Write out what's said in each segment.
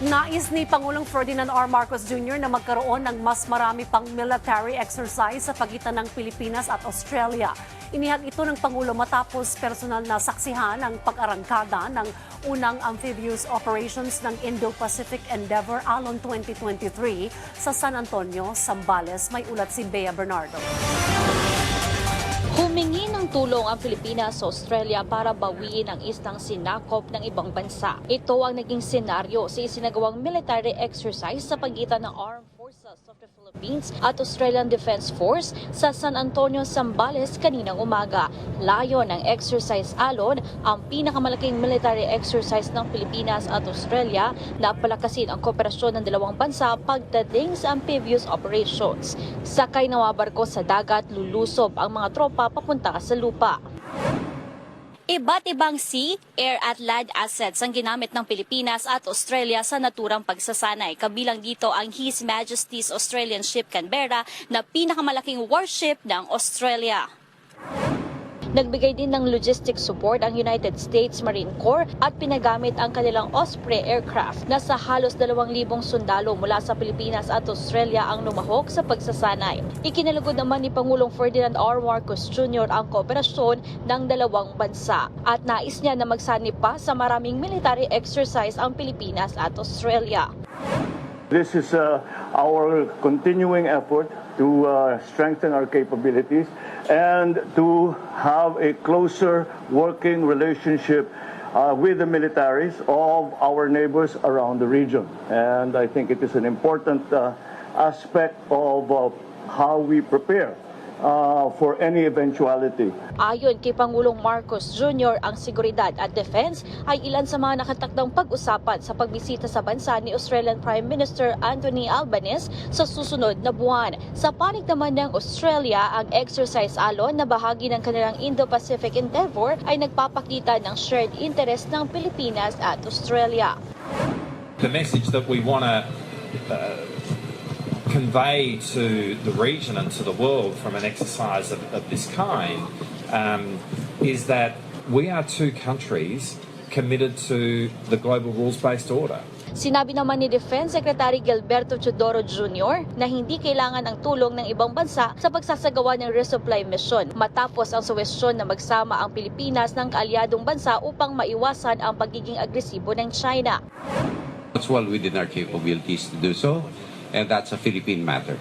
Nais ni Pangulong Ferdinand R. Marcos Jr. na magkaroon ng mas marami pang military exercise sa pagitan ng Pilipinas at Australia. Inihag ito ng Pangulo matapos personal na saksihan ang pag-arangkada ng unang amphibious operations ng Indo-Pacific Endeavour Alon 2023 sa San Antonio, Zambales. May ulat si Bea Bernardo. Humingi ng tulong ang Pilipinas sa Australia para bawiin ang islang sinakop ng ibang bansa. Ito ang naging senaryo sa isinagawang military exercise sa pagitan ng Armed Forces of the Philippines at Australian Defence Force sa San Antonio, Zambales kaninang umaga. Layo ng Exercise Alon, ang pinakamalaking military exercise ng Pilipinas at Australia na palakasin ang kooperasyon ng dalawang bansa pagdating sa amphibious operations. Sakay ng mga barko sa dagat, lulusob ang mga tropa papunta sa lupa. Iba't ibang sea, air at land assets ang ginamit ng Pilipinas at Australia sa naturang pagsasanay. Kabilang dito ang His Majesty's Australian Ship Canberra na pinakamalaking warship ng Australia. Nagbigay din ng logistic support ang United States Marine Corps at pinagamit ang kanilang Osprey aircraft. Nasa halos 2,000 sundalo mula sa Pilipinas at Australia ang lumahok sa pagsasanay. Ikinalugod naman ni Pangulong Ferdinand R. Marcos Jr. ang kooperasyon ng dalawang bansa at nais niya na magsanib pa sa maraming military exercise ang Pilipinas at Australia. This is our continuing effort to strengthen our capabilities and to have a closer working relationship with the militaries of our neighbors around the region. And I think it is an important aspect of how we prepare for any eventuality. Ayon kay Pangulong Marcos Jr., ang seguridad at defense ay ilan sa mga nakatakdang pag-usapan sa pagbisita sa bansa ni Australian Prime Minister Anthony Albanese sa susunod na buwan. Sa panig naman ng Australia, ang Exercise Alon na bahagi ng kanilang Indo-Pacific Endeavour ay nagpapakita ng shared interest ng Pilipinas at Australia. The message that we want to convey to the region and to the world from an exercise of this kind is that we are two countries committed to the global rules-based order. Sinabi naman ni Defense Secretary Gilberto Teodoro Jr. na hindi kailangan ang tulong ng ibang bansa sa pagsasagawa ng resupply mission matapos ang suwestyon na magsama ang Pilipinas ng kaalyadong bansa upang maiwasan ang pagiging agresibo ng China. It's well within our capabilities to do so. And that's a Philippine matter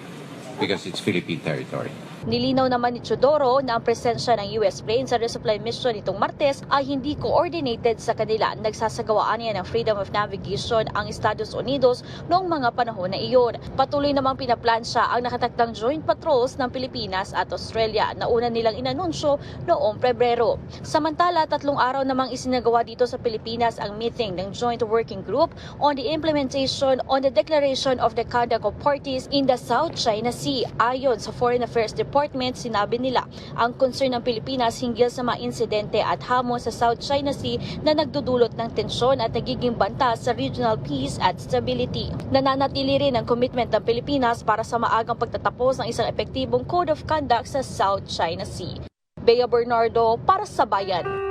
because it's Philippine territory. Nilinaw naman ni Teodoro na ang presensya ng US plane sa resupply mission itong Martes ay hindi coordinated sa kanila. Nagsasagawaan niya ng freedom of navigation ang Estados Unidos noong mga panahon na iyon. Patuloy namang pinaplansya ang nakatakdang joint patrols ng Pilipinas at Australia na una nilang inanunsyo noong Pebrero. Samantala, 3 araw namang isinagawa dito sa Pilipinas ang meeting ng Joint Working Group on the implementation on the Declaration of the Conduct of Parties in the South China Sea. Ayon sa Foreign Affairs Department, sinabi nila ang concern ng Pilipinas hinggil sa mga insidente at hamon sa South China Sea na nagdudulot ng tensyon at nagiging banta sa regional peace at stability. Nananatili rin ang commitment ng Pilipinas para sa maagang pagtatapos ng isang epektibong Code of Conduct sa South China Sea. Bea Bernardo para sa Bayan.